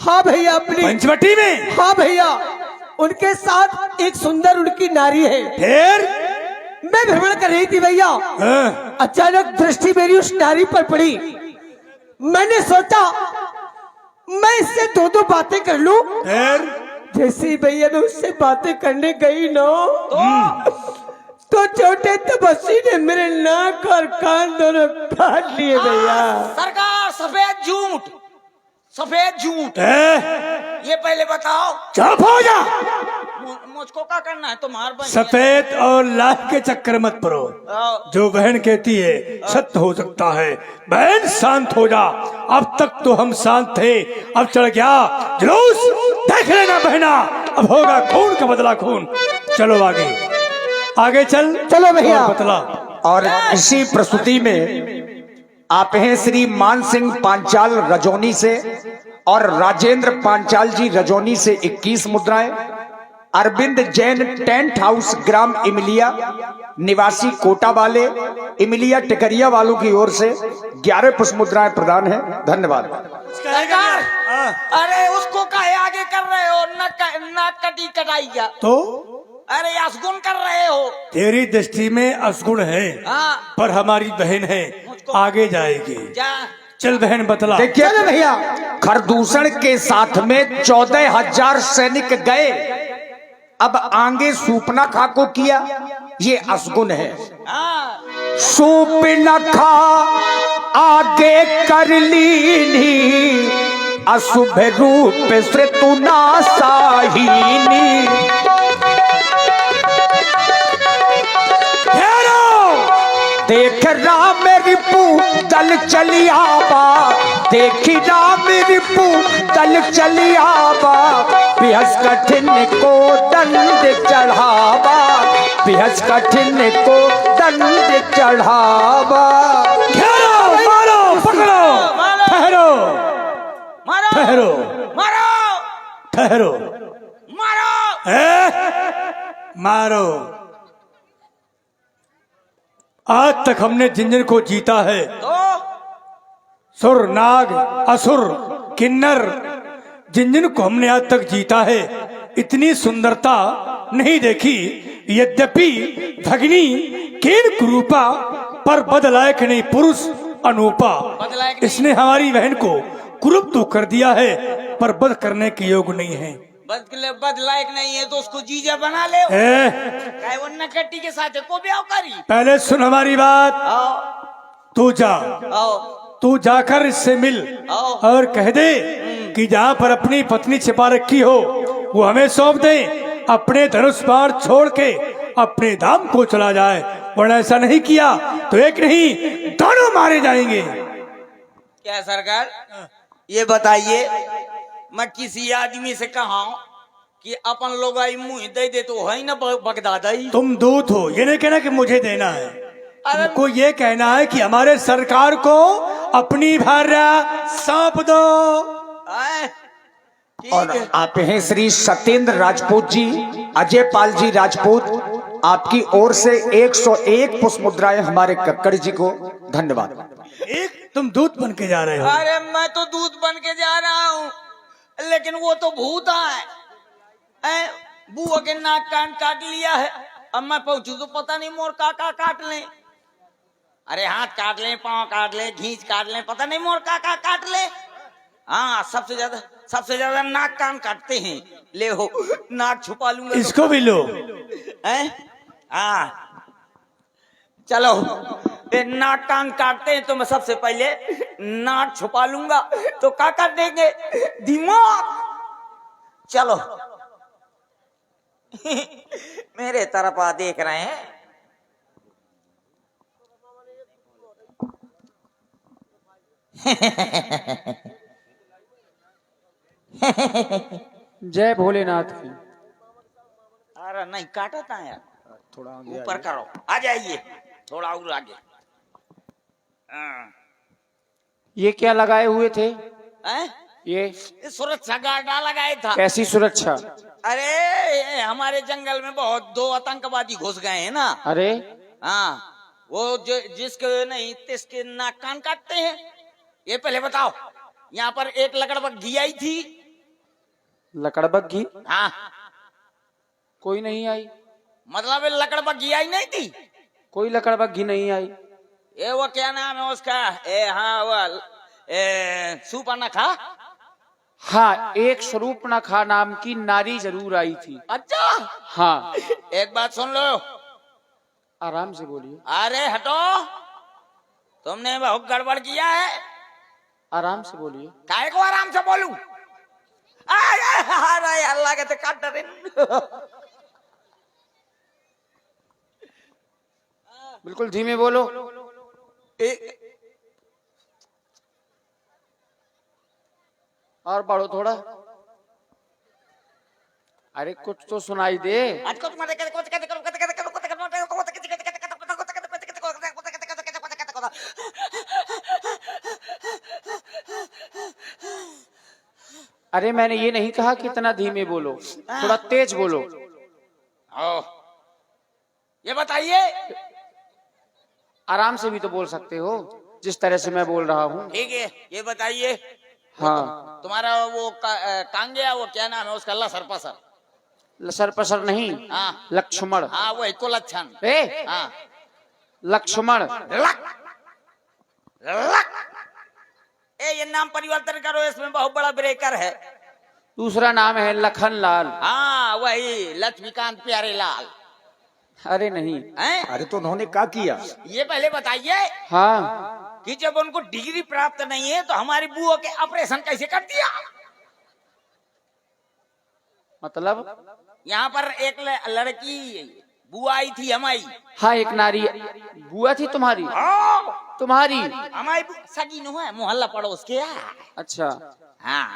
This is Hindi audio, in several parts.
हाँ भैया, अपनी पंचवटी में। हाँ भैया, उनके साथ एक सुंदर उनकी नारी है। फिर मैं भ्रमण कर रही थी भैया, अचानक दृष्टि मेरी उस नारी पर पड़ी। मैंने सोचा मैं इससे दो बातें कर लूं। फिर जैसे ही भैया मैं उससे बातें करने गई ना, तो छोटे तपस्वी ने मेरे नाक और कान दोनों काट लिए भैया। सरकार, सफेद झूठ ये पहले बताओ। चुप हो जा। मुझको क्या करना है तुम्हार बहन? सफेद और लाल के चक्कर मत पड़ो। जो बहन कहती है सत्य हो सकता है। बहन शांत हो जा। अब तक तो हम शांत थे, अब चढ़ गया जुलूस। देख लेना बहना, अब होगा खून का बदला खून। चलो आगे आगे चलो भैया। बदला। और इसी प्रस्तुति में आप हैं श्री मान सिंह पांचाल रजौनी से और राजेंद्र पांचाल जी रजौनी से 21 मुद्राएं, अरविंद जैन टेंट हाउस ग्राम इमिलिया निवासी कोटा वाले इमिलिया टिकरिया वालों की ओर से 11 पुष्प मुद्राएं प्रदान है। धन्यवाद। सरकार, अरे उसको काहे आगे कर रहे हो? नाक कटी कटाई क्या? तो अरे असगुन कर रहे हो। तेरी दृष्टि में असगुण है, हाँ। पर हमारी बहन है, आगे जाएगी। जा चल बहन बतला। देखिए भैया, खरदूषण के साथ में 14,000 सैनिक गए, अब आगे सूपना खा को किया, ये असगुन है। सूप न खा आगे कर लीनी, अशुभ रूप से तू नासाहीनी। देख राम रिपु दल चली आबा, देखी राम रिपु दल चली आबा, बेहस कठिन को दंड चढ़ावा, बेहस कठिन को दंड चढ़ावा। मारो पकड़ो, ठहरो मारो ठहरो मारो ठहरो, मारो। मारो। आज तक हमने जिन को जीता है, तो सुर नाग असुर किन्नर, जिन को हमने आज तक जीता है, इतनी सुंदरता नहीं देखी। यद्यपि भगनी केन कुरूपा, पर बदलायक नहीं पुरुष अनूपा। इसने हमारी बहन को कुरूप तो कर दिया है, पर बद करने के योग नहीं है। बदलायक नहीं है तो उसको जीजा बना ले। वो नकटी के साथ को ब्याह करी। पहले सुन हमारी बात। तू जा, तू जाकर इससे मिल और कह दे कि जहाँ पर अपनी पत्नी छिपा रखी हो वो हमें सौंप दे। अपने धनुष बाण छोड़ के अपने धाम को चला जाए, वरना ऐसा नहीं किया तो एक नहीं दोनों मारे जाएंगे। क्या सरकार, ये बताइए, मैं किसी आदमी से कहा कि अपन लोग आई मुंह दे दे तो है ना बगदादा ही। तुम दूत हो, ये नहीं कहना कि मुझे देना है। तुमको ये कहना है कि हमारे सरकार को अपनी भार्या सौंप दो। और आप हैं श्री सत्येंद्र राजपूत जी, अजय पाल जी राजपूत, आपकी ओर से 101 पुष्प मुद्राएं हमारे कक्कड़ जी को। धन्यवाद। एक तुम दूत बन के जा रहे हो। अरे मैं तो दूत बन के जा रहा हूँ, लेकिन वो तो भूत है। बुआ के नाक कान काट लिया है, अब मैं पहुंचू तो पता नहीं मोर काका काट ले। अरे हाथ काट ले, पांव काट ले, घींच काट ले, पता नहीं मोर काका काट ले। हाँ, सबसे ज्यादा नाक कान काटते हैं। ले हो, नाक छुपा लूंगा। इसको भी लो। हाँ चलो, नाक कान काटते हैं तो मैं सबसे पहले नाक छुपा लूंगा। तो क्या कर देंगे? दिमाग। चलो मेरे तरफ आ देख रहे हैं। जय भोलेनाथ की। अरे नहीं काटा था यार, थोड़ा ऊपर करो, आ जाइए थोड़ा और आगे। ये क्या लगाए हुए थे? ये सुरक्षा गार्ड लगाए था। कैसी सुरक्षा? अरे हमारे जंगल में बहुत 2 आतंकवादी घुस गए हैं ना। अरे हाँ, वो जो जिसके नहीं तिसके नाक कान काटते हैं। ये पहले बताओ यहाँ पर एक लकड़बग्घी आई थी। लकड़बग्घी? हाँ, कोई नहीं आई। मतलब लकड़बग्घी आई नहीं थी। कोई लकड़बग्घी नहीं आई। ये वो क्या नाम है उसका, हाँ वो सुपर्णखा। हाँ, एक स्वरूपनखा नाम की नारी जरूर आई थी। अच्छा, हाँ। एक बात सुन लो। आराम से बोलिए। अरे हटो, तुमने बहुत गड़बड़ किया है। आराम से बोलिए। काहे को आराम से बोलूं? अरे अल्लाह के तो काट डरे। बिल्कुल धीमे बोलो। और बढ़ो थोड़ा। अरे कुछ तो सुनाई दे। अरे मैंने ये नहीं कहा कि इतना धीमे बोलो, थोड़ा तेज बोलो। ओ, ये बताइए। आराम से भी तो बोल सकते हो, जिस तरह से मैं बोल रहा हूँ। ठीक है, ये बताइए। हाँ। तुम्हारा वो कांगेया, वो क्या नाम है उसका, लसर पसर? लसर पसर नहीं, हाँ। लक्ष्मण। हाँ, वही कुलच्छन। ए, हाँ, लक्ष्मण। Luck, luck. ये नाम परिवर्तन करो, इसमें बहुत बड़ा ब्रेकर है। दूसरा नाम है लखनलाल। हाँ, वही लक्ष्मीकांत प्यारे लाल। अरे नहीं। हैं? अरे तो उन्होंने क्या किया? ये पहले बताइए हाँ, कि जब उनको डिग्री प्राप्त नहीं है तो हमारी बुआ के ऑपरेशन कैसे कर दिया? मतलब यहाँ पर एक लड़की बुआ आई थी हमारी। हाँ, एक नारी बुआ थी तुम्हारी? तुम्हारी? हमारी सगी नु है, मोहल्ला पड़ोस के। अच्छा। हाँ,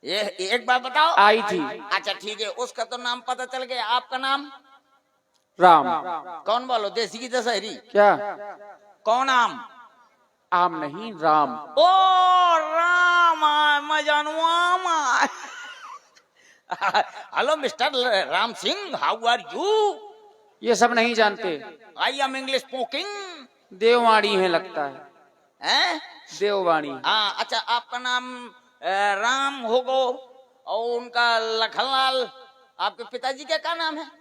ये एक बात बताओ। आई थी। अच्छा ठीक है, उसका तो नाम पता चल गया। आपका नाम? राम। कौन बोलो, देसी की दशहरी? क्या? कौन आम? आम नहीं, राम। ओ राम, मैं जानू आम। Hello mister Ram Singh, how are you? ये सब नहीं जानते। I am English spoking. देववाणी है लगता है। हैं? देववाणी। हाँ, अच्छा आपका नाम राम होगो और उनका लखनलाल। आपके पिताजी का क्या नाम है?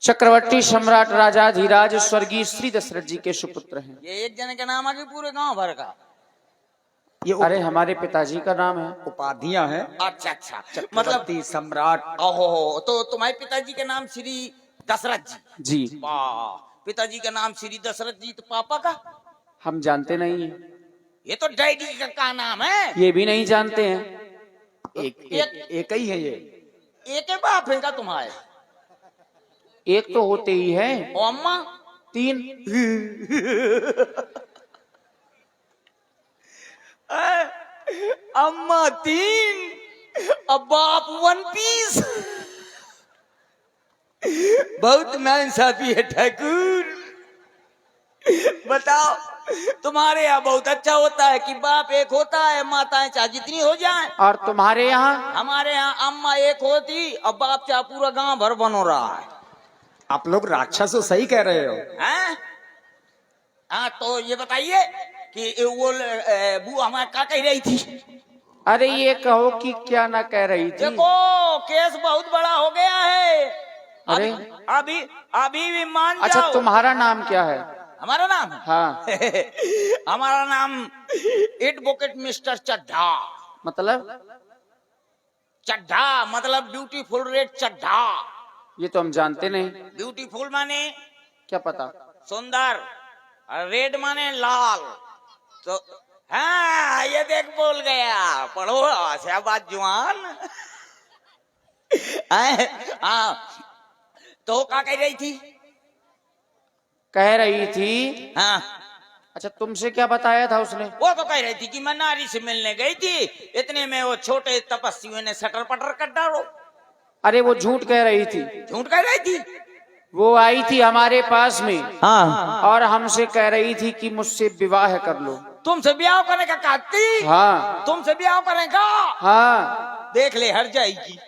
चक्रवर्ती सम्राट राजाधिराज स्वर्गीय श्री दशरथ जी के सुपुत्र हैं। ये एक जने का नाम है कि पूरे गांव भर का? ये अरे हमारे पिताजी का नाम है। उपाधियां हैं। अच्छा अच्छा, मतलब चक्रवर्ती सम्राट। ओहो, तो तुम्हारे पिताजी के नाम श्री दशरथ जी? जी। वाह, पिताजी का नाम श्री दशरथ जी, तो पापा का? हम जानते नहीं है। ये तो डैडी का नाम है। ये भी नहीं जानते हैं। एक ही है ये। एक ही बाप है का तुम्हारे? एक तो होते ही है। ओ अम्मा? 3। अम्मा 3, अब बाप 1 पीस। बहुत नाइंसाफी है ठाकुर। बताओ, तुम्हारे यहाँ बहुत अच्छा होता है कि बाप एक होता है, माताएं चाहे जितनी हो जाएं। और तुम्हारे यहाँ? हमारे यहाँ अम्मा एक होती और बाप चाहे पूरा गांव भर बनो रहा है। आप लोग राक्षस हो, सही कह रहे हो। हैं? हाँ, तो ये बताइए कि वो बुआ हमारे क्या कह रही थी? अरे ये कहो कि क्या ना कह रही थी। देखो, केस बहुत बड़ा हो गया है। अरे अभी अभी भी मान जाओ। अच्छा, तुम्हारा नाम क्या है? हमारा नाम? हाँ। हमारा नाम एडवोकेट मिस्टर चड्ढा। मतलब? चड्ढा मतलब ब्यूटीफुल रेड चड्ढा। ये तो हम जानते नहीं। ब्यूटीफुल माने क्या पता? सुंदर, रेड माने लाल। तो हाँ, ये देख बोल गया, पढ़ो शाबाश जुआन। हाँ, तो क्या कह रही थी? कह रही थी। हाँ, अच्छा, तुमसे क्या बताया था उसने? वो तो कह रही थी कि मैं नारी से मिलने गई थी, इतने में वो छोटे तपस्वियों ने सटर पटर कर डालो। अरे वो झूठ कह रही थी। झूठ कह रही थी? वो आई थी हमारे पास में। हाँ। और हमसे कह रही थी कि मुझसे विवाह कर लो। तुमसे ब्याह करने का कहती? हाँ। तुमसे ब्याह करने का? हाँ। देख ले, हट जाएगी।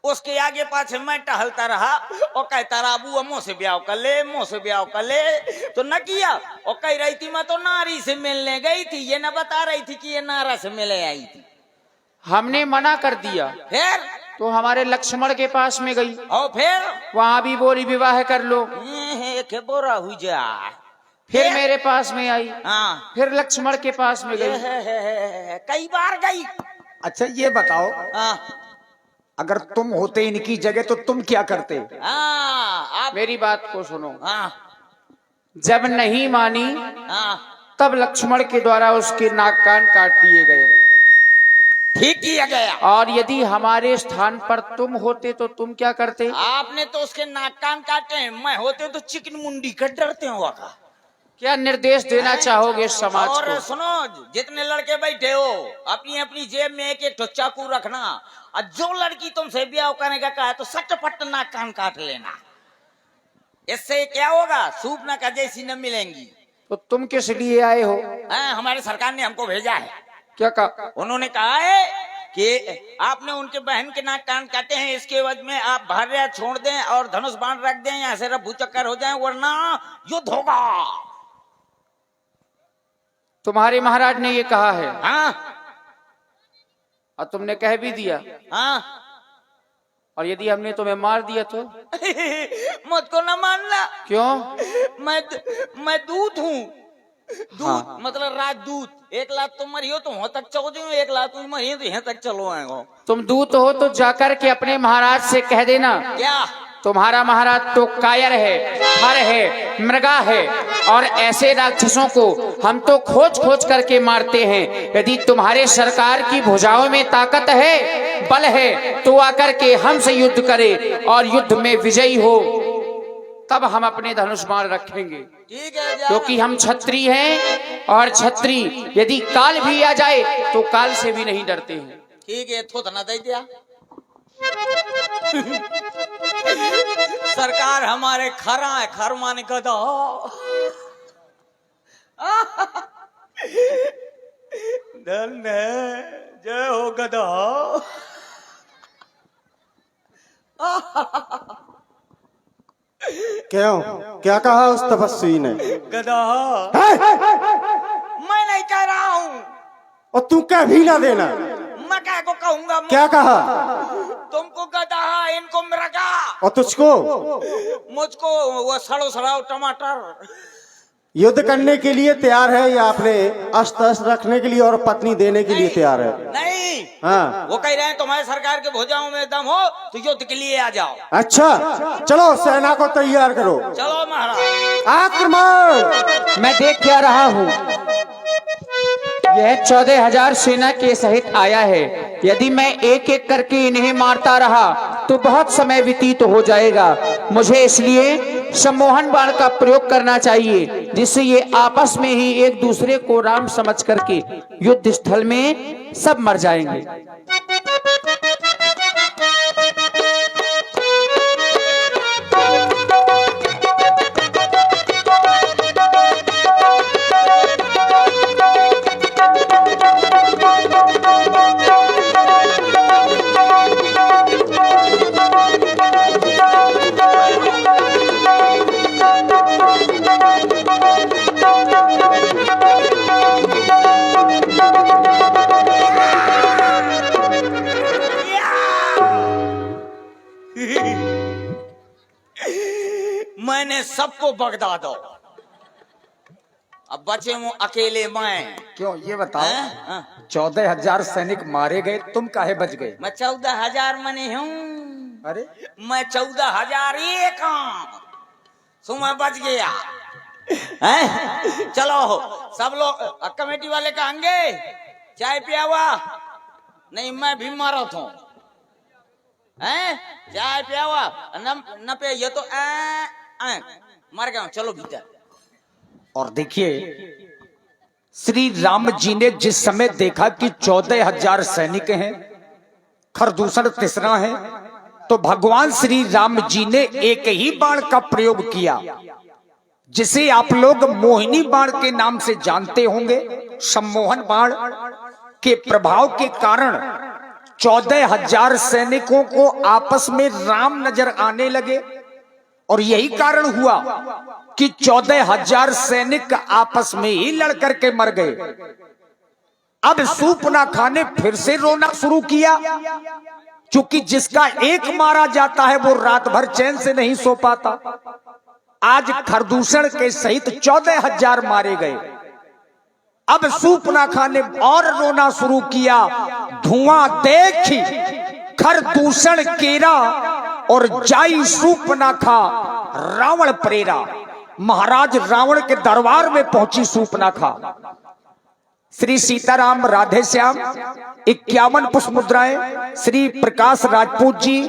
उसके आगे पाछे मैं टहलता रहा और कहता रहा अबू अम्मो से ब्याह कर ले, मुँह से ब्याह कर ले, तो न किया। और कह रही थी मैं तो नारी से मिलने गई थी, ये न बता रही थी कि ये नारा से मिले आई थी। हमने मना कर दिया, फिर तो हमारे लक्ष्मण के पास में गई, और फिर वहां भी बोली विवाह कर लो। के बोरा हुई जा। फिर मेरे पास में आई, हाँ फिर लक्ष्मण के पास में गई। कई बार गई। अच्छा ये बताओ, हाँ अगर तुम होते इनकी जगह तो तुम क्या करते? हाँ आप मेरी बात को सुनो। हाँ जब नहीं मानी हाँ तब लक्ष्मण के द्वारा उसके नाक कान काट दिए गए। ठीक किया गया। और यदि हमारे स्थान पर तुम होते तो तुम क्या करते? आपने तो उसके नाक कान काटे हैं, मैं होते तो चिकन मुंडी का डरते हुआ का। क्या निर्देश देना चाहोगे समाज और को? सुनो, जितने लड़के बैठे हो अपनी अपनी जेब में एक एक चाकू रखना, और जो लड़की तुमसे ब्याह करने का कहा तो सटपट नाक कान काट लेना। इससे क्या होगा, सूपना का जैसी न मिलेंगी। तो तुम किस लिए आए हो? हमारे सरकार ने हमको भेजा है। क्या कहा? उन्होंने कहा है कि आपने उनके बहन के नाक कान काटे हैं, इसके एवज में आप भार्या छोड़ दें और धनुष बाण रख दें, यहाँ से रफू चक्कर हो जाए, वरना युद्ध होगा। तुम्हारे महाराज ने ये कहा है? हाँ और तुमने कह भी दिया। हाँ और यदि हमने तुम्हें मार दिया तो? मुझको न मानना। क्यों? मैं दूत हूँ। दूत हाँ। मतलब राजदूत। एक लाख तुम मरियो तो वहां तक चलो जाओ, एक लाख तुम मरियो तो यहाँ तक चलो आएगा। तुम दूत हो तो जाकर के अपने महाराज से कह देना, क्या तुम्हारा महाराज तो कायर है, हर है, मृगा है, और ऐसे राक्षसों को हम तो खोज खोज करके मारते हैं। यदि तुम्हारे सरकार की भुजाओं में ताकत है, बल है, तो आकर के हमसे युद्ध करे और युद्ध में विजयी हो, तब हम अपने धनुष बाण रखेंगे। ठीक है जा। क्योंकि हम क्षत्रिय हैं, और क्षत्रिय यदि काल भी आ जाए तो काल से भी नहीं डरते हैं। ठीक है, थोड़ा ना दे दिया। सरकार हमारे खरा है, खर माने गधा। धन है, जय हो गधा। क्यों, क्या कहा उस तपस्वी ने? गधा मैं नहीं कह रहा हूँ। और तू कह भी ना देना। मैं क्या को कहूंगा? क्या कहा? तुमको गधा, इनको मृगा, और तुझको? मुझको वो सड़ो सड़ाओ टमाटर। युद्ध करने के लिए तैयार है या अपने अस्त्र अस्त्र रखने के लिए और पत्नी देने के लिए तैयार है? नहीं, हाँ। वो कह रहे हैं तुम्हारे सरकार के भुजाओं में दम हो तो युद्ध के लिए आ जाओ। अच्छा चलो, सेना को तैयार करो। चलो महाराज। आक्रमण! मैं देख क्या रहा हूँ, यह 14,000 सेना के सहित आया है। यदि मैं एक एक करके इन्हें मारता रहा तो बहुत समय व्यतीत हो जाएगा। मुझे इसलिए सम्मोहन बाण का प्रयोग करना चाहिए, जिससे ये आपस में ही एक दूसरे को राम समझ करके युद्ध स्थल में सब मर जाएंगे। मैंने सबको बगदा दो, अब बचे हूँ अकेले मैं। क्यों ये बताओ, हाँ? 14,000 सैनिक मारे गए, तुम काहे बच गए? मैं 14,000 मने हूँ। अरे मैं 14,001 सो मैं बच गया। हैं? चलो सब लोग कमेटी वाले कहेंगे चाय पियावा, नहीं मैं भी मारा था। हैं? चाय पियावा न पे ये तो मर गया। चलो भीतर। और देखिए, श्री राम जी ने जिस समय देखा कि 14,000 सैनिक हैं, खरदूषण तीसरा है, तो भगवान श्री राम जी ने एक ही बाण का प्रयोग किया, जिसे आप लोग मोहिनी बाण के नाम से जानते होंगे। सम्मोहन बाण के प्रभाव के कारण 14,000 सैनिकों को आपस में राम नजर आने लगे और यही कारण हुआ कि 14,000 सैनिक आपस में ही लड़कर के मर गए। अब सूर्पनखा ने फिर से रोना शुरू किया, क्योंकि जिसका एक मारा जाता है वो रात भर चैन से नहीं सो पाता। आज खरदूषण के सहित 14,000 मारे गए। अब सूर्पनखा ने और रोना शुरू किया, धुआं देखी खरदूषण केरा और जाई सूर्पनखा रावण प्रेरा। महाराज रावण के दरबार में पहुंची सूर्पनखा। श्री सीताराम राधे श्याम 51 पुष्प मुद्राएं, श्री प्रकाश राजपूत जी